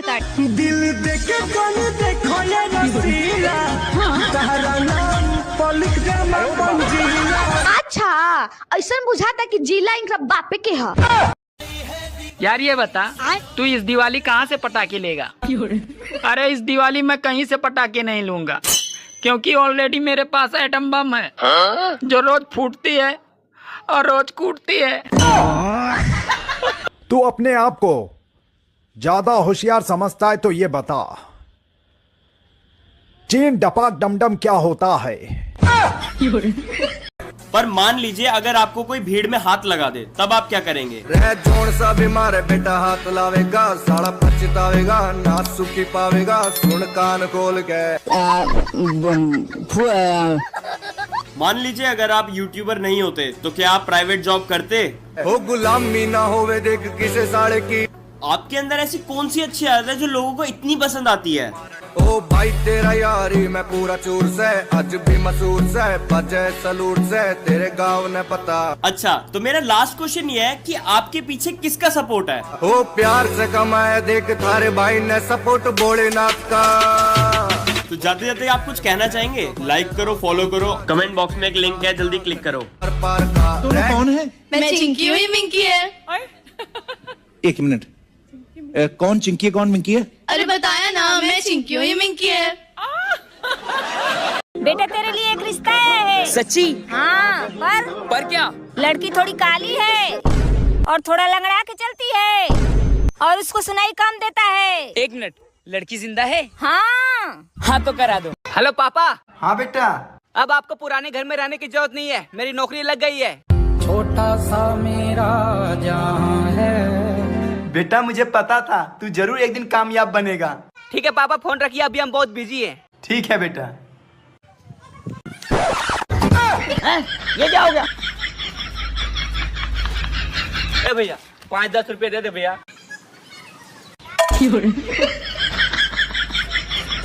काट। दिल देके कौन देखो ये रसीला, तहरा नाम पलिक जामा पंजीला। अच्छा ऐसा बुझाता कि जिला इनका बापे के है। यार ये बता, तू इस दिवाली कहाँ से पटाखे लेगा? अरे इस दिवाली मैं कहीं से पटाखे नहीं लूंगा, क्योंकि ऑलरेडी मेरे पास एटम बम है जो रोज फूटती है और रोज कूटती है। तू अपने आप को ज्यादा होशियार समझता है तो ये बता, चीन डपाक डमडम क्या होता है? पर मान लीजिए अगर आपको कोई भीड़ में हाथ लगा दे, तब आप क्या करेंगे? रह जोड़ सा बीमार बेटा हाथ लावेगा, साला पछतावेगा, ना सुखी पावेगा, सुन कान खोल के। मान लीजिए अगर आप यूट्यूबर नहीं होते तो क्या आप प्राइवेट जॉब करते? हो गुलामी ना होवे देख किसे साड़े की। आपके अंदर ऐसी कौन सी अच्छी आदत है जो लोगों को इतनी पसंद आती है? ओ भाई तेरा यारी मैं पूरा चूर से, आज भी मसूर से, बजे सलूट से, तेरे गाँव ने पता। अच्छा तो मेरा लास्ट क्वेश्चन ये है कि आपके पीछे किसका सपोर्ट है? ओ प्यार से कमाया देख थारे भाई ने सपोर्ट भोलेनाथ का। तो जाते जाते आप कुछ कहना चाहेंगे? लाइक करो, फॉलो करो, कमेंट बॉक्स में एक लिंक है, जल्दी क्लिक करो। तू कौन है? मैं चिंकी हुई मिंकी है। एक मिनट, कौन चिंकी है कौन मिंकी है? अरे बताया ना, मैं चिंकी हुई मिंकी है। बेटा तेरे लिए एक रिश्ता है। सच्ची? हाँ पर क्या? लड़की थोड़ी काली है और थोड़ा लंगड़ा के चलती है और उसको सुनाई कम देता है। एक मिनट, लड़की जिंदा है? हाँ हाँ तो करा दो। हेलो पापा। हाँ बेटा। अब आपको पुराने घर में रहने की जरूरत नहीं है, मेरी नौकरी लग गई है। छोटा सा मेरा जहां है। बेटा मुझे पता था तू जरूर एक दिन कामयाब बनेगा। ठीक है पापा, फोन रखिए, अभी हम बहुत बिजी हैं। ठीक है बेटा। ये क्या हो गया? भैया 5-10 रुपए दे दे भैया।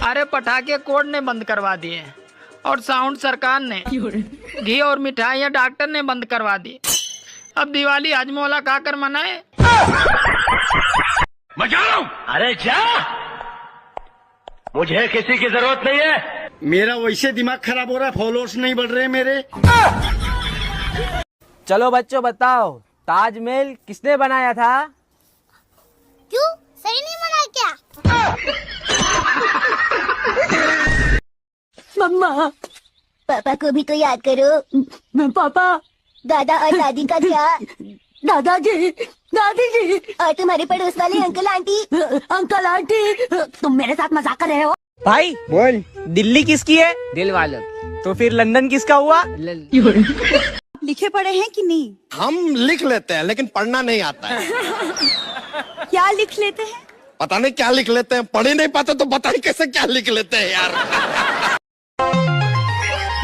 अरे पटाखे कोर्ट ने बंद करवा दिए और साउंड सरकार ने, घी और मिठाइयाँ डॉक्टर ने बंद करवा दी। अब दिवाली हजमोला खाकर मनाए। अरे क्या? मुझे किसी की जरूरत नहीं है। मेरा वैसे दिमाग खराब हो रहा है, फॉलोअर्स नहीं बढ़ रहे मेरे। चलो बच्चों बताओ, ताजमहल किसने बनाया था? क्यों सही नहीं बना क्या? मम्मा पापा को भी तो याद करो। पापा, दादा और दादी का क्या? दादाजी, दादी जी और तुम्हारे पड़ोस वाले अंकल आंटी। अंकल आंटी, तुम मेरे साथ मजाक कर रहे हो? भाई बोल, दिल्ली किसकी है? दिल वालों। तो फिर लंदन किसका हुआ? लिखे पढ़े हैं कि नहीं? हम लिख लेते हैं लेकिन पढ़ना नहीं आता है। क्या लिख लेते हैं? पता नहीं क्या लिख लेते हैं, पढ़ ही नहीं पाते तो बताइए कैसे क्या लिख लेते हैं यार।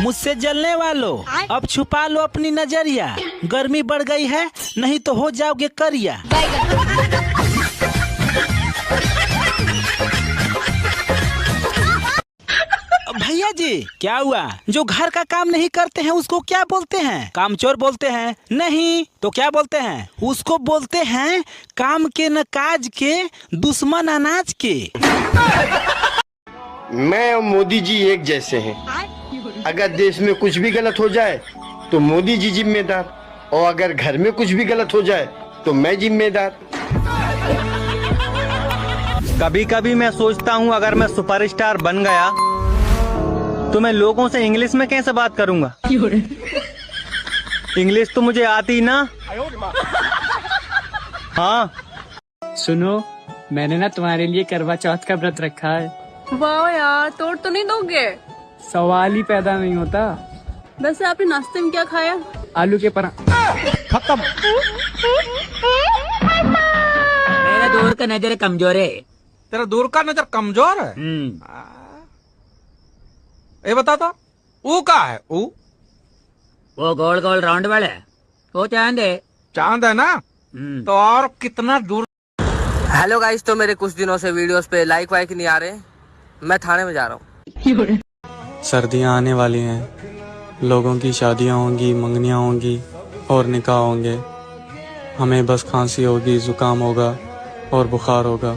मुझसे जलने वालों, अब छुपा लो अपनी नजरिया, गर्मी बढ़ गई है नहीं तो हो जाओगे करिया। भैया जी क्या हुआ? जो घर का काम नहीं करते हैं उसको क्या बोलते हैं? कामचोर बोलते हैं? नहीं तो क्या बोलते हैं? उसको बोलते हैं काम के न काज के, दुश्मन अनाज के। मैं और मोदी जी एक जैसे हैं। अगर देश में कुछ भी गलत हो जाए तो मोदी जी जिम्मेदार, और अगर घर में कुछ भी गलत हो जाए तो मैं जिम्मेदार। कभी कभी मैं सोचता हूँ अगर मैं सुपरस्टार बन गया तो मैं लोगों से इंग्लिश में कैसे बात करूँगा? इंग्लिश तो मुझे आती ना। हाँ सुनो, मैंने ना तुम्हारे लिए करवा चौथ का व्रत रखा है। वाह यार, तोड़ तो नहीं दोगे? सवाल ही पैदा नहीं होता। वैसे आपने नाश्ते में क्या खाया? आलू के पराठे। खत्म। मेरा दूर का नजर कमजोर है। तेरा दूर का नजर कमजोर है? ये बता तो, वो क्या है? वो गोल गोल राउंड वाले, वो चांद है। चांद है ना? तो और कितना दूर। हेलो गाइस, तो मेरे कुछ दिनों से वीडियोस पे लाइक वाइक नहीं आ रहे, मैं थाने में जा रहा हूँ। सर्दियाँ आने वाली हैं, लोगों की शादियाँ होंगी, मंगनियाँ होंगी और निकाह होंगे। हमें बस खांसी होगी, जुकाम होगा और बुखार होगा।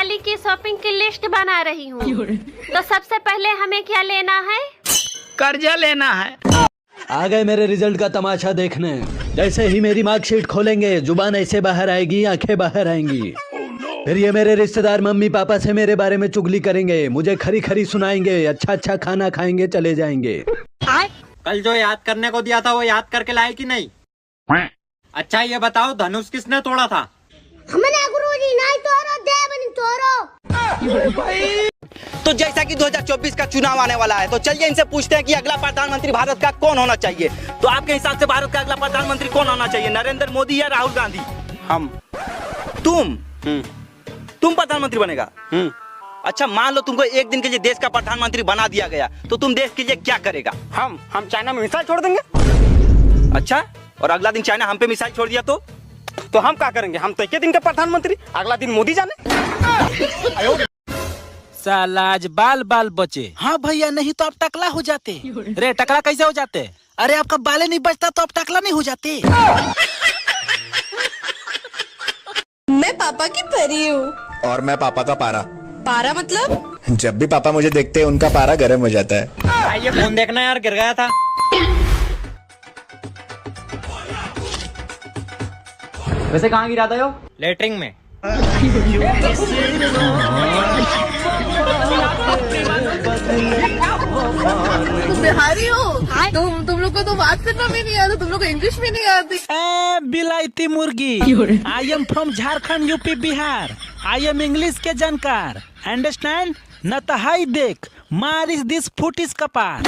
दिवाली की शॉपिंग की लिस्ट बना रही हूँ। तो सबसे पहले हमें क्या लेना है? कर्जा लेना है। आ गए मेरे रिजल्ट का तमाशा देखने। जैसे ही मेरी मार्कशीट खोलेंगे जुबान ऐसे बाहर आएगी, आंखें बाहर आएंगी। फिर ये मेरे रिश्तेदार मम्मी पापा से मेरे बारे में चुगली करेंगे, मुझे खरी खरी सुनाएंगे, अच्छा अच्छा खाना खाएंगे, चले जाएंगे। कल जो याद करने को दिया था वो याद करके लाए कि नहीं? अच्छा ये बताओ धनुष किसने तोड़ा था? हमने गुरुजी नहीं तोड़ो, देवनी तोड़ो। तो जैसा कि 2024 का चुनाव आने वाला है, तो चलिए इनसे पूछते हैं कि अगला प्रधानमंत्री भारत का कौन होना चाहिए। तो आपके हिसाब से भारत का अगला प्रधानमंत्री कौन होना चाहिए, नरेंद्र मोदी या राहुल गांधी? हम। तुम प्रधानमंत्री बनेगा? अच्छा मान लो तुमको एक दिन के लिए देश का प्रधानमंत्री बना दिया गया, तो तुम देश के लिए क्या करेगा? हम चाइना में मिसाइल छोड़ देंगे। अच्छा, और अगला दिन चाइना हम पे मिसाइल छोड़ दिया तो हम क्या करेंगे? हम तो एक दिन के प्रधानमंत्री, अगला दिन मोदी जाने। साला आज बाल बाल बचे। हाँ भैया, नहीं तो आप टकला हो जाते। रे टकला कैसे हो जाते? अरे आपका बाले नहीं बचता तो आप टकला नहीं हो जाते। मैं पापा की परी हूँ। और मैं पापा का पारा। पारा मतलब? जब भी पापा मुझे देखते हैं उनका पारा गर्म हो जाता है। ये फोन देखना यार, गिर गया था। वैसे कहाँ गिरा था यो? लेटरिंग में। तुम बिहारी हो? तुम लोग को तो बात करना भी नहीं आता, तुम लोग को इंग्लिश भी नहीं आती। बिलायती मुर्गी। I am from Jharkhand, UP, Bihar. I am English के जानकार। अंडरस्टैंड? न तो हाई देख, मार इस दिस फुट इस कपार।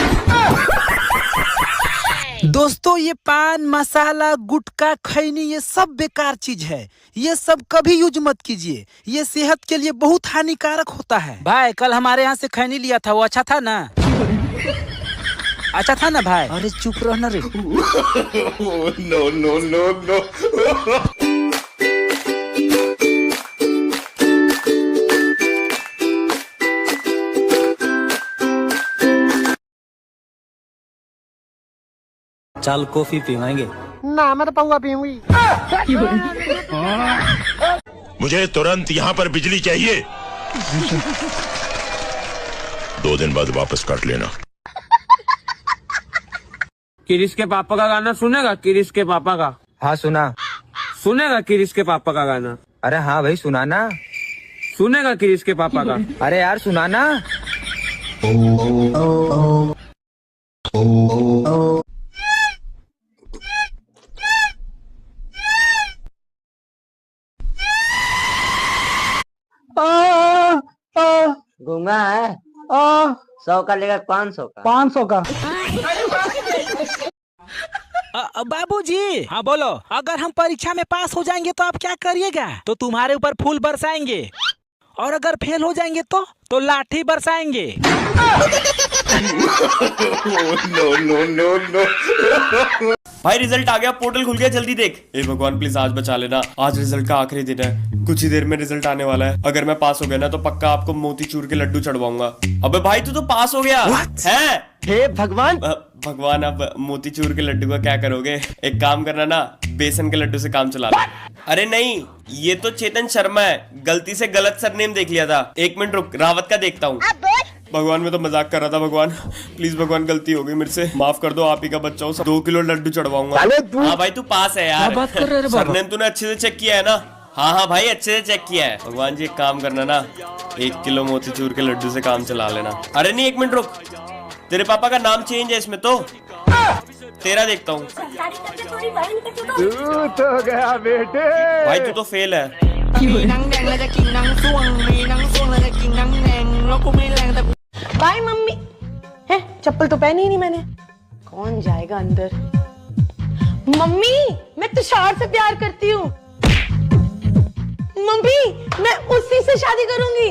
दोस्तों ये पान मसाला गुटखा खैनी ये सब बेकार चीज है, ये सब कभी यूज मत कीजिए, ये सेहत के लिए बहुत हानिकारक होता है। भाई कल हमारे यहाँ से खैनी लिया था, वो अच्छा था ना? अच्छा था ना भाई? अरे चुप रहना रे। No no no no. चल कॉफी पीवाएंगे ना, मैं तो पौवा पीऊंगी। मुझे तुरंत यहाँ पर बिजली चाहिए। 2 दिन बाद वापस काट लेना। किरिश के पापा का गाना सुनेगा? किरिश के पापा का? हाँ सुना। सुनेगा किरिश के पापा का गाना? अरे हाँ भाई सुनाना। सुनेगा किरिश के पापा का? अरे यार सुनाना। गूंगा है? 100 का लेगा 500 का? 500 का। बाबूजी हाँ बोलो। अगर हम परीक्षा में पास हो जाएंगे तो आप क्या करिएगा? तो तुम्हारे ऊपर फूल बरसाएंगे, और अगर फेल हो जाएंगे तो लाठी बरसाएंगे। No no no no. भाई रिजल्ट आ गया, पोर्टल खुल गया, जल्दी देख। ए भगवान प्लीज आज बचा लेना, आज रिजल्ट का आखिरी दिन है, कुछ ही देर में रिजल्ट आने वाला है। अगर मैं पास हो गया ना तो पक्का आपको मोतीचूर के लड्डू चढ़वाऊंगा। अबे भाई तू तो पास हो गया है? हे भगवान। भगवान अब मोतीचूर के लड्डू का क्या करोगे? एक काम करना ना, बेसन के लड्डू से काम चला लो। अरे नहीं, ये तो चेतन शर्मा है, गलती से गलत सरनेम देख लिया था। 1 मिनट रुक, रावत का देखता हूँ। भगवान मैं तो मजाक कर रहा था, भगवान प्लीज भगवान गलती हो गई मेरे से, माफ कर दो, आप ही का बच्चा हूँ, 2 किलो लड्डू चढ़वाऊंगा। हाँ भाई तू पास है यार, सरनेम तूने अच्छे से चेक किया है ना? हाँ भाई अच्छे से चेक किया है। भगवान जी एक काम करना ना, 1 किलो मोतीचूर के लड्डू से काम चला लेना। अरे नहीं 1 मिनट रुक, तेरे पापा का नाम चेंज है इसमें तो, तेरा देखता हूँ। तो गया बेटे। भाई तू तो फेल है। Bye mummy. है चप्पल तो पहनी ही नहीं मैंने, कौन जाएगा अंदर? मम्मी मैं तुषार से प्यार करती हूँ। मम्मी मैं उसी से शादी करूंगी।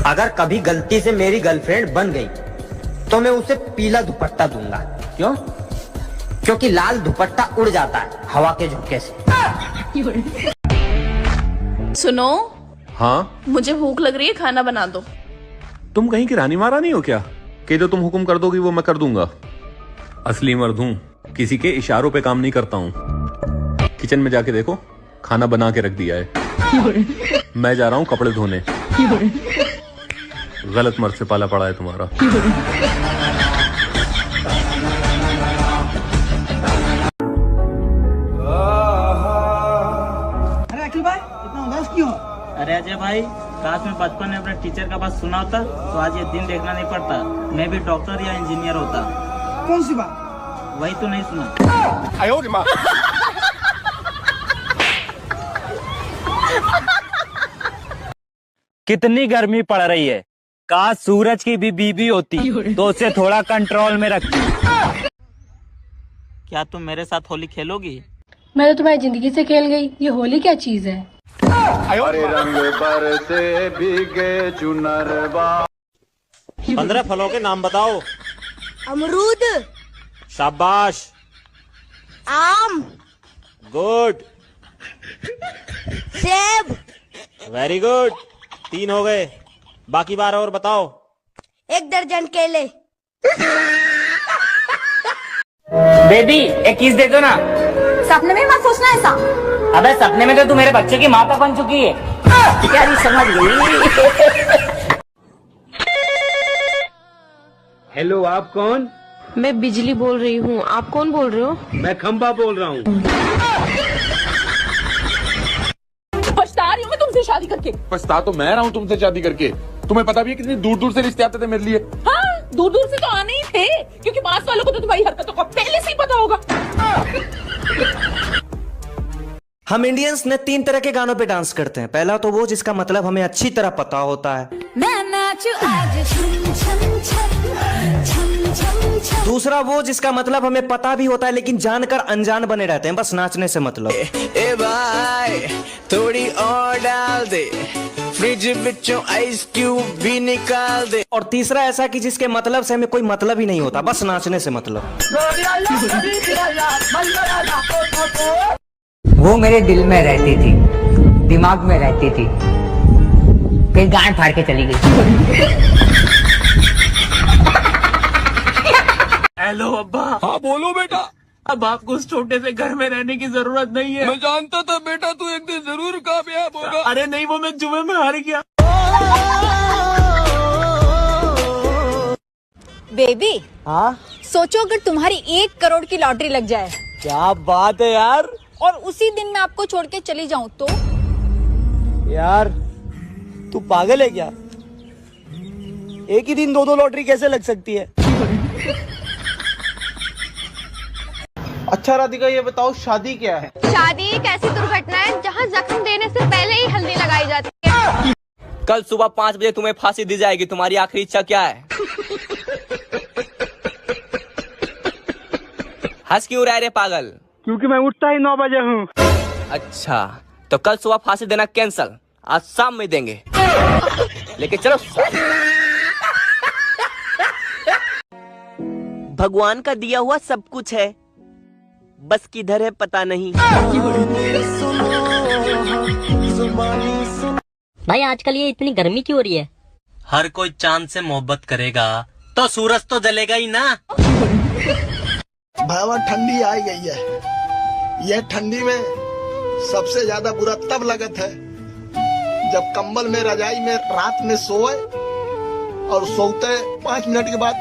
अगर कभी गलती से मेरी गर्लफ्रेंड बन गई तो मैं उसे पीला दुपट्टा दूंगा। क्यों? क्योंकि लाल दुपट्टा उड़ जाता है हवा के झोंके से। सुनो, हाँ मुझे भूख लग रही है, खाना बना दो। तुम कहीं की रानी महारानी हो क्या कि जो तुम हुक्म कर दोगी वो मैं कर दूंगा? असली मर्द हूँ। किसी के इशारों पे काम नहीं करता हूँ। किचन में जाके देखो, खाना बना के रख दिया है। मैं जा रहा हूँ कपड़े धोने। गलत मर्द से पाला पड़ा है तुम्हारा। अरे अखिल भाई, इतना उदास क्यों? अरे अजय भाई, काश मैं बचपन में अपने टीचर का बात सुना होता तो आज ये दिन देखना नहीं पड़ता। मैं भी डॉक्टर या इंजीनियर होता। कौन सी बात? वही तो नहीं सुना। कितनी गर्मी पड़ रही है, काश सूरज की भी बीबी होती तो उसे थोड़ा कंट्रोल में रखती। क्या तुम मेरे साथ होली खेलोगी? मैं तो तुम्हारी जिंदगी से खेल गई, ये होली क्या चीज है? अरे रंग बरसे भीगे चुनरवा। 15 फलों के नाम बताओ। अमरूद, शाबाश, आम, गुड, सेब, वेरी गुड। 3 हो गए, बाकी 12 और बताओ। 1 दर्जन केले। बेबी एक किस दे दो ना। सपने में मत सोचना ऐसा। अबे सपने में तो तू मेरे बच्चे की माता बन चुकी है। यार समझ गई। हेलो, आप कौन? मैं बिजली बोल रही हूँ, आप कौन बोल रहे हो? मैं खंबा बोल रहा हूँ। पछता रही हूँ मैं तुमसे शादी करके। पछता तो मैं रहा हूँ तुमसे शादी करके। तुम्हें पता भी है कितनी दूर दूर से रिश्ते आते थे मेरे लिए। हाँ, दूर दूर से तो आने ही थे, क्योंकि पास वालों को तो तुम्हारी हरकतों का पहले से ही पता होगा। हम इंडियंस ने 3 तरह के गानों पे डांस करते हैं। पहला तो वो जिसका मतलब हमें अच्छी तरह पता होता है। मैं नाचू आज छम छम छम छम छम छम। दूसरा वो जिसका मतलब हमें पता भी होता है लेकिन जानकर अनजान बने रहते हैं, बस नाचने से मतलब। ए भाई थोड़ी और डाल दे, फ्रिज बिचों आइस क्यूब भी निकाल दे। और तीसरा ऐसा कि जिसके मतलब से हमें कोई मतलब ही नहीं होता, बस नाचने से मतलब। वो मेरे दिल में रहती थी, दिमाग में रहती थी, फिर गांड फाड़ के चली गई। हेलो अब्बा। हाँ बोलो बेटा। अब आपको उस छोटे से घर में रहने की जरूरत नहीं है। मैं जानता था बेटा तू एक दिन जरूर कामयाब होगा। अरे नहीं, वो मैं जुए में हार गया। बेबी, हाँ सोचो अगर तुम्हारी 1 करोड़ की लॉटरी लग जाए क्या बात है यार। और उसी दिन मैं आपको छोड़ के चली जाऊं तो? यार तू पागल है क्या? एक ही दिन 2 लॉटरी कैसे लग सकती है? अच्छा राधिका, ये बताओ शादी क्या है? शादी एक ऐसी दुर्घटना है जहाँ जख्म देने से पहले ही हल्दी लगाई जाती है। कल सुबह 5 बजे तुम्हें फांसी दी जाएगी। तुम्हारी आखिरी इच्छा क्या है? हंस क्यों रहा है रे पागल? क्योंकि मैं उठता ही 9 बजे हूँ। अच्छा, तो कल सुबह फांसी देना कैंसल, आज शाम में देंगे। लेके चलो। भगवान का दिया हुआ सब कुछ है, बस किधर है पता नहीं। भाई आजकल ये इतनी गर्मी क्यों हो रही है? हर कोई चांद से मोहब्बत करेगा तो सूरज तो जलेगा ही ना। भावा ठंडी आ गई है। यह ठंडी में सबसे ज्यादा बुरा तब लगत है जब कंबल में रजाई में रात में सोए और सोते 5 मिनट के बाद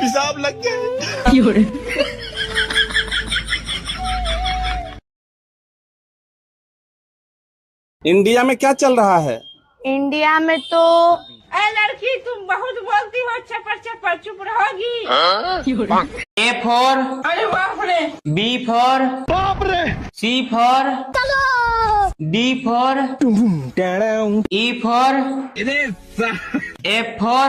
पेशाब लग गए। इंडिया में क्या चल रहा है? इंडिया में तो लड़की तुम बहुत बोलती हो, चपर चपर चुप रहोगी। A for अरे बाप रे। B for बाप रे। C for D for E for F for